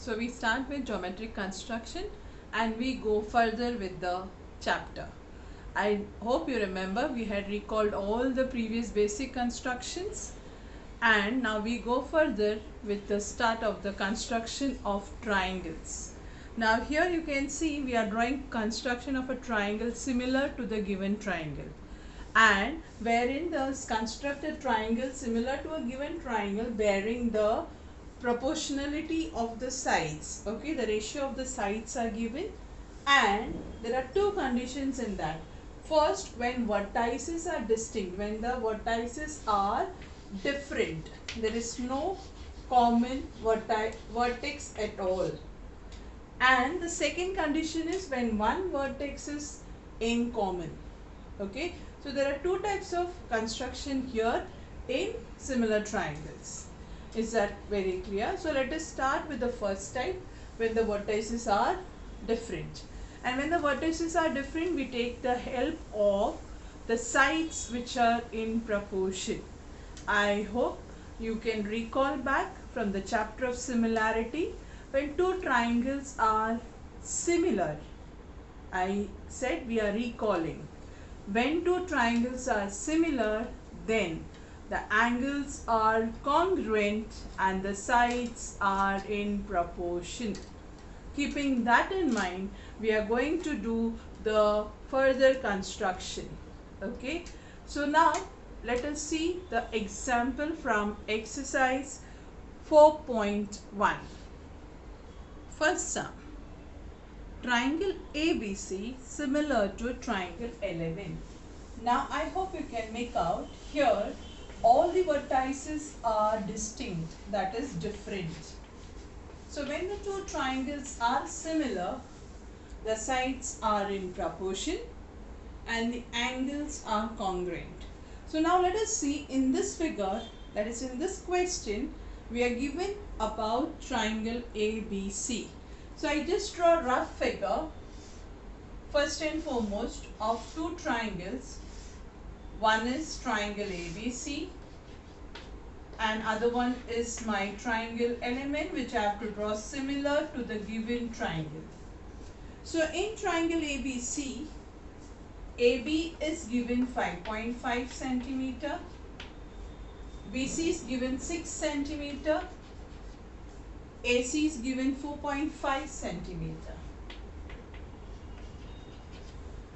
So we start with geometric construction and we go further with the chapter. I hope you remember we had recalled all the previous basic constructions, and now we go further with the start of the construction of triangles. Now here you can see we are drawing construction of a triangle similar to the given triangle, and wherein the constructed triangle similar to a given triangle bearing the proportionality of the sides. Okay, the ratio of the sides are given, and there are two conditions in that. First, when vertices are distinct, when the vertices are different, there is no common vertex at all. And the second condition is when one vertex is in common. Okay, so there are two types of construction here in similar triangles. Is that very clear? So let us start with the first type, when the vertices are different. And when the vertices are different, we take the help of the sides which are in proportion. I hope you can recall back from the chapter of similarity. When two triangles are similar, I said we are recalling. When two triangles are similar, then the angles are congruent and the sides are in proportion. Keeping that in mind, we are going to do the further construction. Okay, so now let us see the example from exercise 4.1. First sum. Triangle ABC similar to triangle LMN. Now I hope you can make out here all the vertices are distinct, that is different. So when the two triangles are similar, the sides are in proportion and the angles are congruent. So now let us see in this figure, that is in this question, we are given about triangle ABC. So I just draw a rough figure first and foremost of two triangles. One is triangle ABC and other one is my triangle LMN, which I have to draw similar to the given triangle. So in triangle ABC, AB is given 5.5 centimeter, BC is given 6 centimeter, AC is given 4.5 centimeter.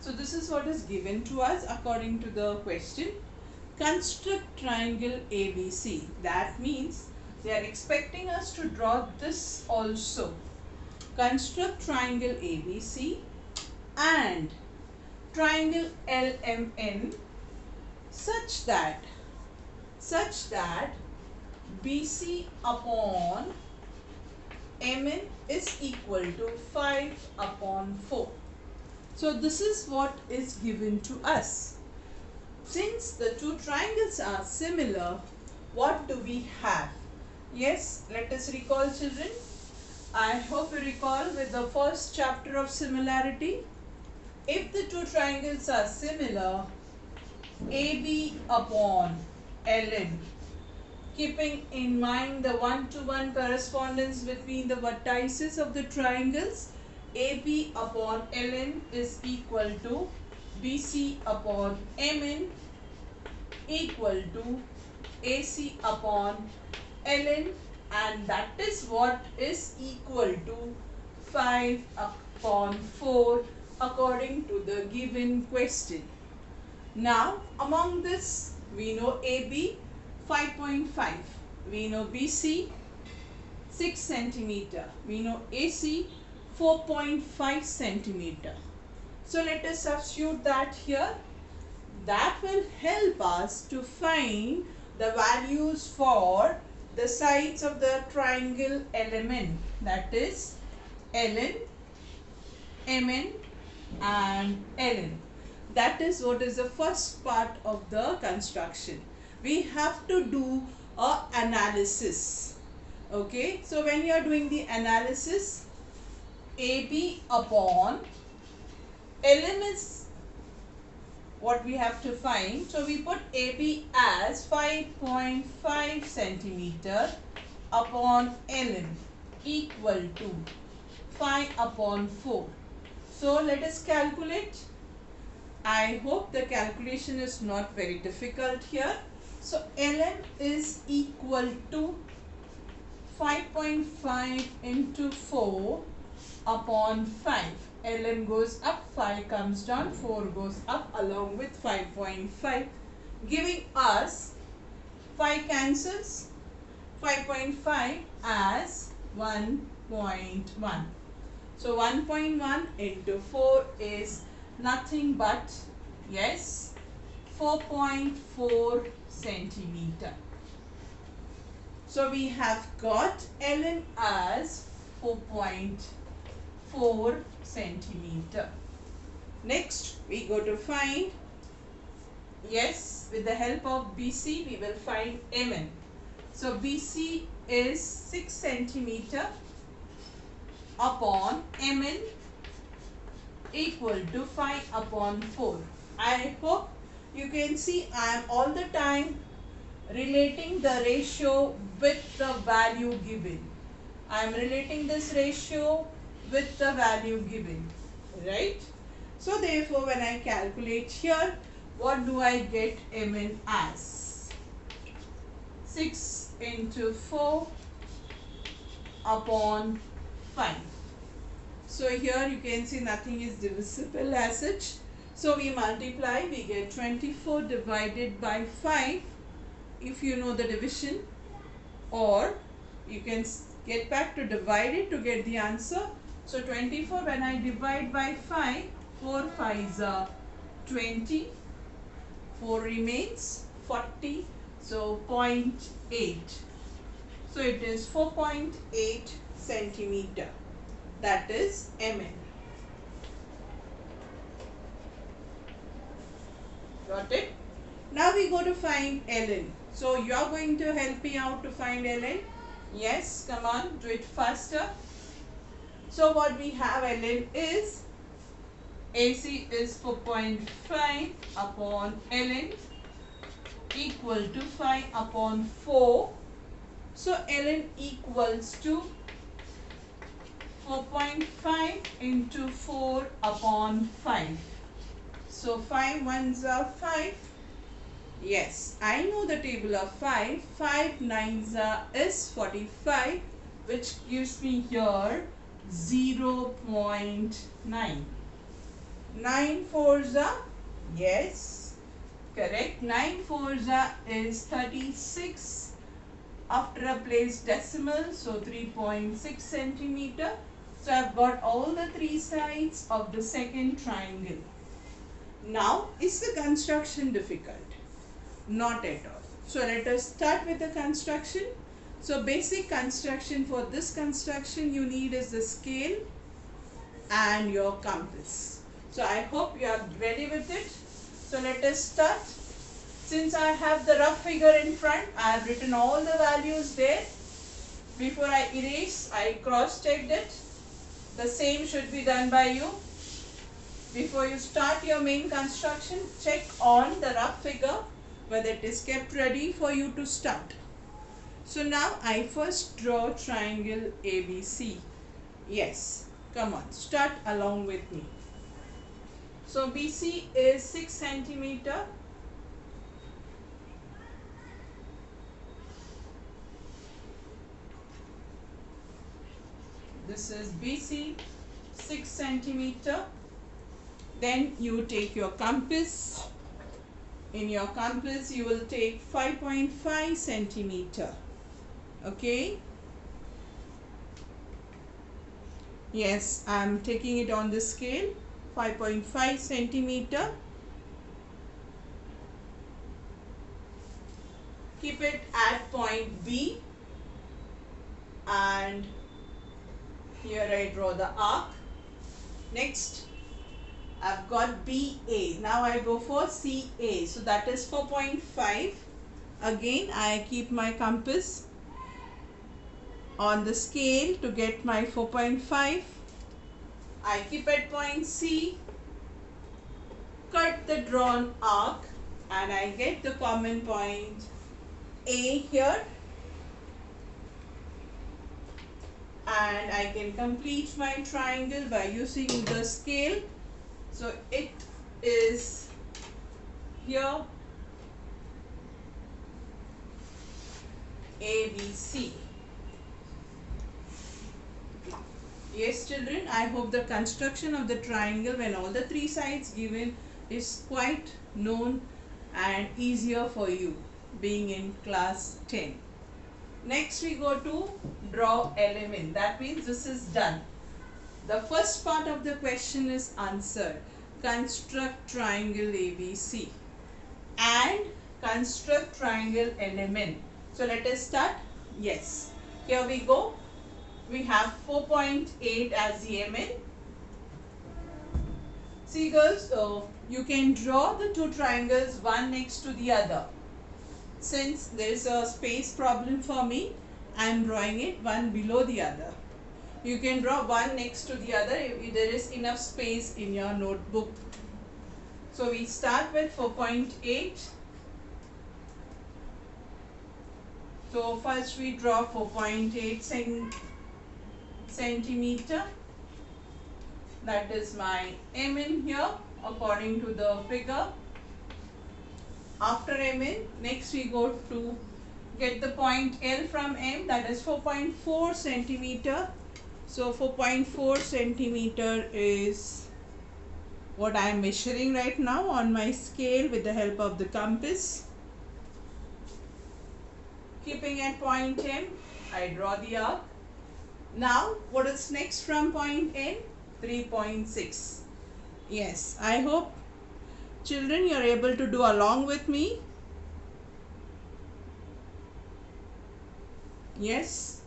So this is what is given to us according to the question. Construct triangle ABC. That means they are expecting us to draw this also. Construct triangle ABC and triangle LMN such that BC upon MN is equal to 5 upon 4. So this is what is given to us. Since the two triangles are similar, what do we have? Yes, let us recall, children. I hope you recall with the first chapter of similarity. If the two triangles are similar, AB upon LN, keeping in mind the one-to-one correspondence between the vertices of the triangles, AB upon LN is equal to BC upon MN equal to AC upon LN, and that is what is equal to 5 upon 4 according to the given question. Now among this, we know AB 5.5, we know BC 6 centimeter, we know AC 4.5 centimeter. So let us substitute that here. That will help us to find the values for the sides of the triangle LMN, that is LN, MN and LN. That is what is the first part of the construction. We have to do a analysis. Okay, so when you are doing the analysis, AB upon LN is what we have to find. So we put AB as 5.5 centimeter upon LN equal to 5 upon 4. So let us calculate. I hope the calculation is not very difficult here. So ln is equal to 5.5 into 4 upon 5. ln goes up, 5 comes down, 4 goes up along with 5.5, giving us 5 cancels, 5.5 as 1.1. So 1.1 into 4 is nothing but, yes, 4.4 centimeter. So we have got ln as 4.4 centimeter. Next we go to find, yes, with the help of BC we will find mn. So BC is 6 centimeter upon mn equal to 5 upon 4. I hope you can see I am all the time relating the ratio with the value given. I am relating this ratio with the value given, right? So therefore when I calculate here, what do I get mn as? 6 into 4 upon 5. So here you can see nothing is divisible as such. So we multiply, we get 24 divided by 5 if you know the division, or you can get back to divide it to get the answer. So 24 when I divide by 5, 4 5s are 20, 4 remains 40, so 0.8. So it is 4.8 centimeter. That is mn. Got it? Now we go to find ln. So you are going to help me out to find ln. Yes, come on, do it faster. So what we have, ln is AC is 4.5 upon ln equal to 5 upon 4. So ln equals to 4.5 into 4 upon 5. So 5 ones are 5. Yes, I know the table of 5. 5 nines is 45, which gives me here 0.9. 9 fours are, yes, correct. 9 fours is 36. After a place decimal, so 3.6 centimeter. So I've got all the 3 sides of the second triangle. Now, is the construction difficult? Not at all. So let us start with the construction. So basic construction, for this construction you need is the scale and your compass. So I hope you are ready with it. So let us start. Since I have the rough figure in front, I have written all the values there. Before I erase, I cross-checked it. The same should be done by you. Before you start your main construction, check on the rough figure whether it is kept ready for you to start. So now I first draw triangle ABC. Yes, come on, start along with me. So BC is 6 centimeter. This is BC, 6 centimeter. Then you take your compass. In your compass, you will take 5.5 centimeter. Okay. Yes, I am taking it on the scale. 5.5 centimeter. Keep it at point B. And here I draw the arc. Next, I've got BA. Now I go for CA. So that is 4.5. Again, I keep my compass on the scale to get my 4.5. I keep at point C, cut the drawn arc, and I get the common point A here. and I can complete my triangle by using the scale. So it is here ABC. Yes children, I hope the construction of the triangle when all the three sides given is quite known and easier for you being in class 10. Next we go to draw element. That means this is done. The first part of the question is answered. Construct triangle ABC and construct triangle element. So let us start. Yes. Here we go. We have 4.8 as the element. See girls, you can draw the two triangles one next to the other. Since there is a space problem for me, I am drawing it one below the other. You can draw one next to the other if there is enough space in your notebook. So we start with 4.8. So first we draw 4.8 centimeter. That is my M in here according to the figure. After M in, next we go to get the point L from M, that is 4.4 centimeter. So 4.4 centimeter is what I am measuring right now on my scale with the help of the compass. Keeping at point M, I draw the arc. Now what is next from point N? 3.6. Yes, I hope children you are able to do along with me. Yes.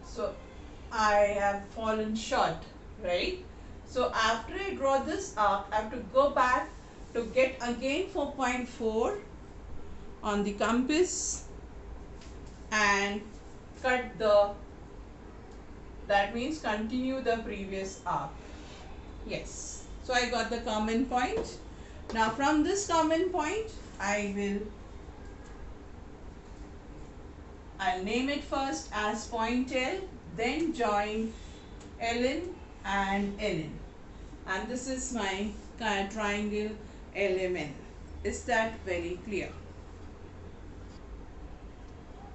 So I have fallen short, right? So after I draw this arc, I have to go back to get again 4.4 on the compass and cut the, that means continue the previous arc. Yes. So I got the common point. Now from this common point, I'll name it first as point L, then join Ln and Ln. And this is my triangle LMN. Is that very clear?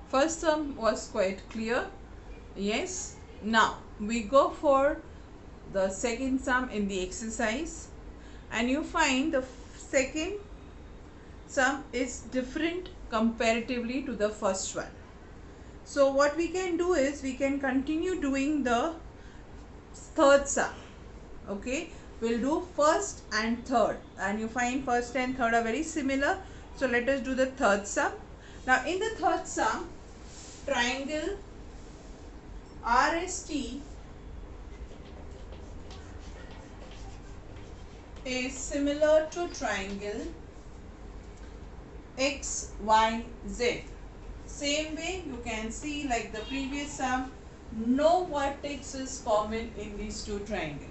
First sum was quite clear. Yes. Now we go for the second sum in the exercise, and you find the second sum is different comparatively to the first one. So what we can do is we can continue doing the third sum. Okay, we'll do first and third, and you find first and third are very similar. So let us do the third sum. Now in the third sum, triangle RST is similar to triangle XYZ. Same way you can see like the previous sum, no vertex is common in these two triangles.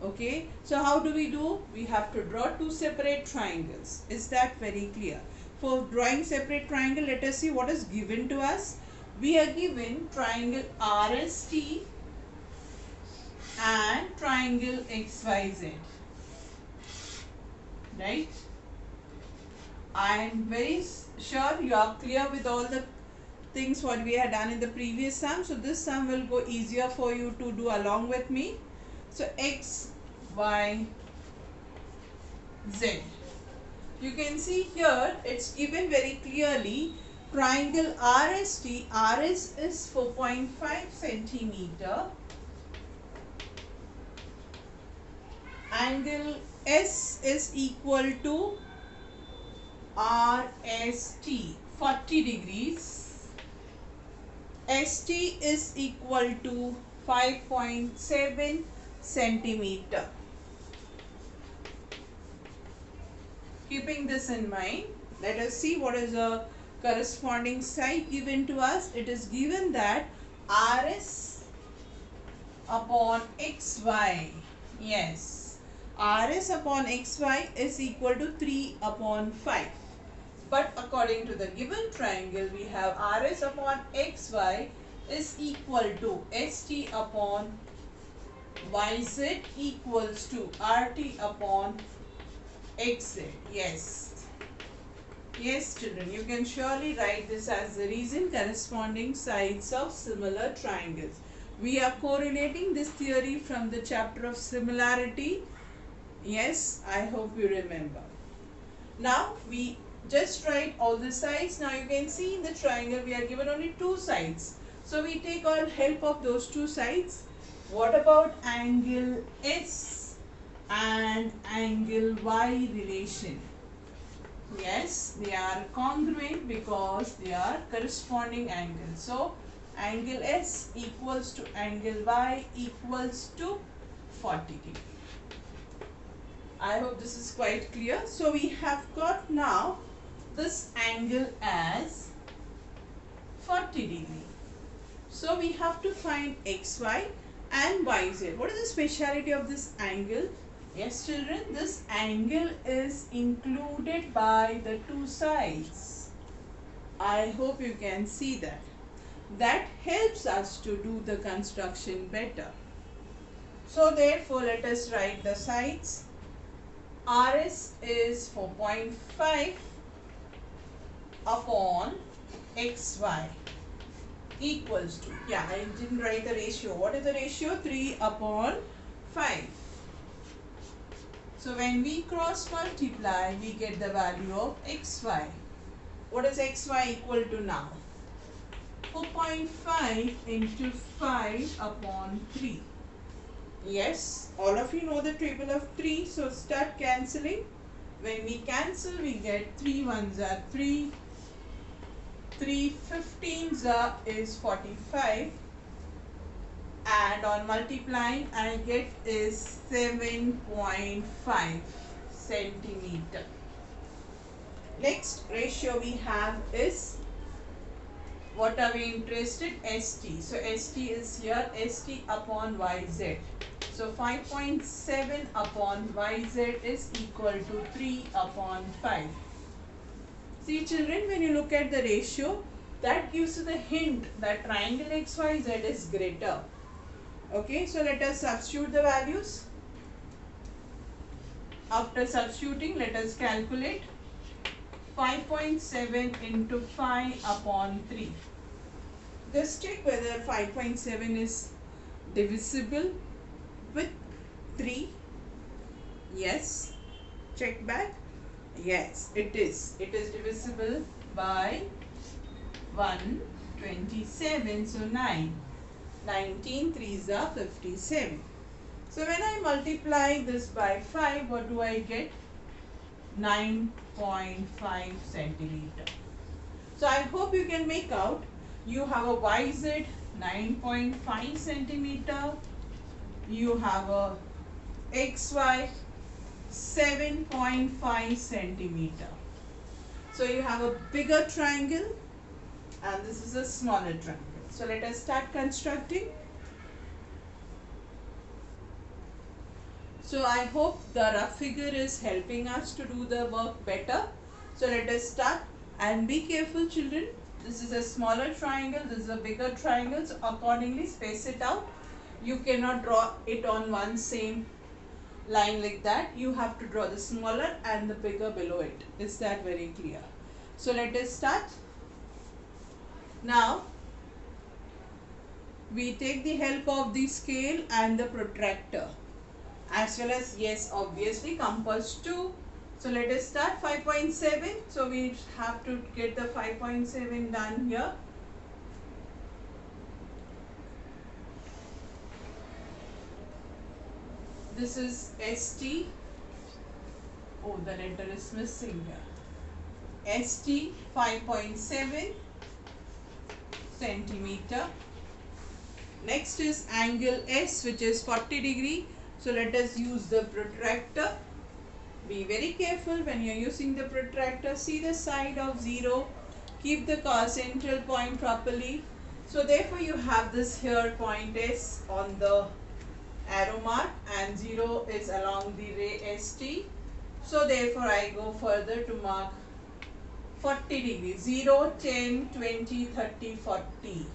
Okay, so how do? We have to draw two separate triangles. Is that very clear? For drawing separate triangle, let us see what is given to us. We are given triangle RST and triangle XYZ. Right? I am very sure you are clear with all the things what we had done in the previous sum. So this sum will go easier for you to do along with me. So X, Y, Z. You can see here it's given very clearly. Triangle RST, RS is 4.5 centimeter. Angle S is equal to RST, 40 degrees. ST is equal to 5.7 centimeter. Keeping this in mind, let us see what is the corresponding side given to us. It is given that RS upon XY, yes, RS upon XY is equal to 3 upon 5. But according to the given triangle, we have RS upon XY is equal to ST upon YZ equals to RT upon XZ. Yes. Yes, children, you can surely write this as the reason corresponding sides of similar triangles. We are correlating this theory from the chapter of similarity. Yes, I hope you remember. Now, we just write all the sides. Now, you can see in the triangle we are given only two sides. So, we take all help of those two sides. What about angle S and angle Y relation? Yes, they are congruent because they are corresponding angles. So, angle S equals to angle Y equals to 40 degree. I hope this is quite clear. So, we have got now this angle as 40 degree. So, we have to find XY and YZ. What is the speciality of this angle? Yes, children, this angle is included by the two sides. I hope you can see that. That helps us to do the construction better. So, therefore, let us write the sides. RS is 4.5 upon XY equals to, I didn't write the ratio. What is the ratio? 3 upon 5. So, when we cross multiply, we get the value of XY. What is XY equal to now? 4.5 into 5 upon 3. Yes, all of you know the table of 3. So, start cancelling. When we cancel, we get 3 ones are 3. 3 15s is 45. And on multiplying, I get is 7.5 centimeter. Next ratio we have is, what are we interested? ST. So, ST is here, ST upon YZ. So, 5.7 upon YZ is equal to 3 upon 5. See, children, when you look at the ratio, that gives you the hint that triangle XYZ is greater. Okay, so let us substitute the values. After substituting, let us calculate 5.7 into 5 upon 3. Just check whether 5.7 is divisible with 3. Yes. Check back. Yes, it is. It is divisible by 127. So, 9. 19 3s are 57. So, when I multiply this by 5, what do I get? 9.5 centimeter. So, I hope you can make out. You have a YZ 9.5 centimeter. You have a XY 7.5 centimeter. So, you have a bigger triangle and this is a smaller triangle. So, let us start constructing. So, I hope the rough figure is helping us to do the work better. So, let us start and be careful, children. This is a smaller triangle, this is a bigger triangle. So, accordingly space it out. You cannot draw it on one same line like that. You have to draw the smaller and the bigger below it. Is that very clear? So, let us start. Now, we take the help of the scale and the protractor, as well as, yes, obviously compass too. So, let us start 5.7. So, we have to get the 5.7 done here. This is ST. Oh, the letter is missing here. ST 5.7 centimeter. Next is angle S, which is 40 degree. So, let us use the protractor. Be very careful when you are using the protractor. See the side of 0. Keep the central point properly. So, therefore, you have this here point S on the arrow mark and 0 is along the ray ST. So, therefore, I go further to mark 40 degrees. 0, 10, 20, 30, 40.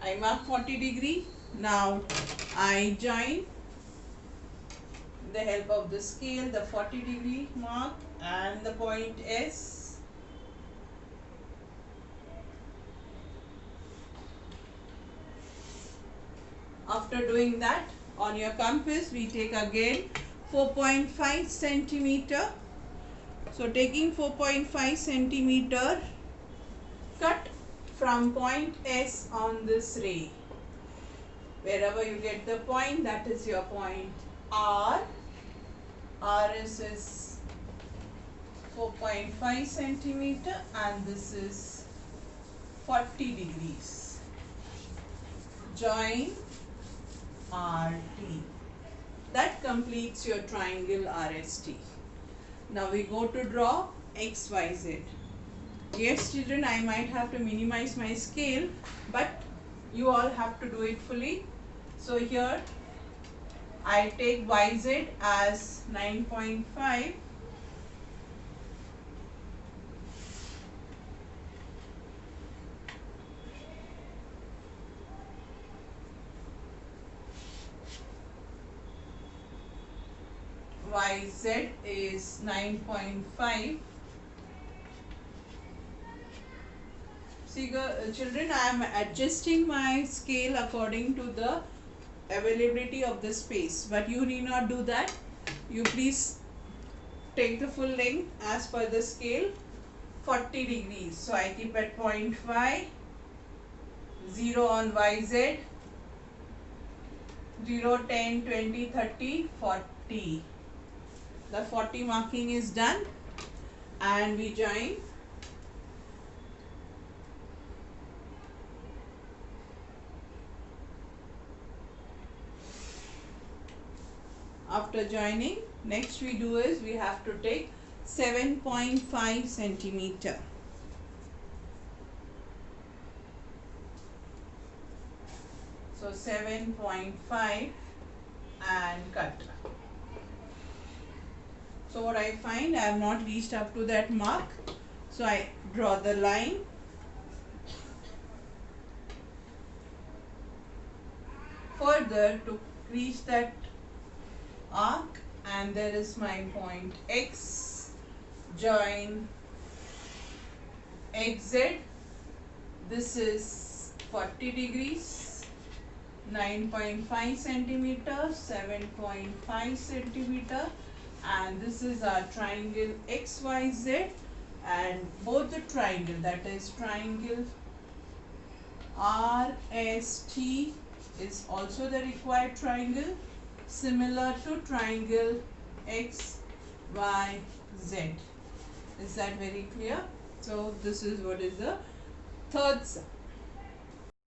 I mark 40 degree. Now I join the help of the scale the 40 degree mark and the point S. After doing that, on your compass we take again 4.5 centimeter. So taking 4.5 centimeter, cut from point S on this ray. Wherever you get the point, that is your point R. RS is 4.5 centimeter and this is 40 degrees. Join RT. That completes your triangle RST. Now we go to draw XYZ. Yes children, I might have to minimize my scale, but you all have to do it fully. So here I take YZ as 9.5. YZ is 9.5. See children, I am adjusting my scale according to the availability of the space, but you need not do that. You please take the full length as per the scale, 40 degrees. So I keep at 0.5, 0 on YZ, 0, 10, 20, 30, 40. The 40 marking is done and we join. After joining, next we do is we have to take 7.5 centimeter. So 7.5 and cut. So what I find, I have not reached up to that mark. So I draw the line. Further to reach that arc, and there is my point X. Join XZ. This is 40 degrees. 9.5 centimeter, 7.5 centimeter, and this is our triangle XYZ, and both the triangle, that is triangle RST, is also the required triangle, similar to triangle XYZ. Is that very clear? So this is what is the third side.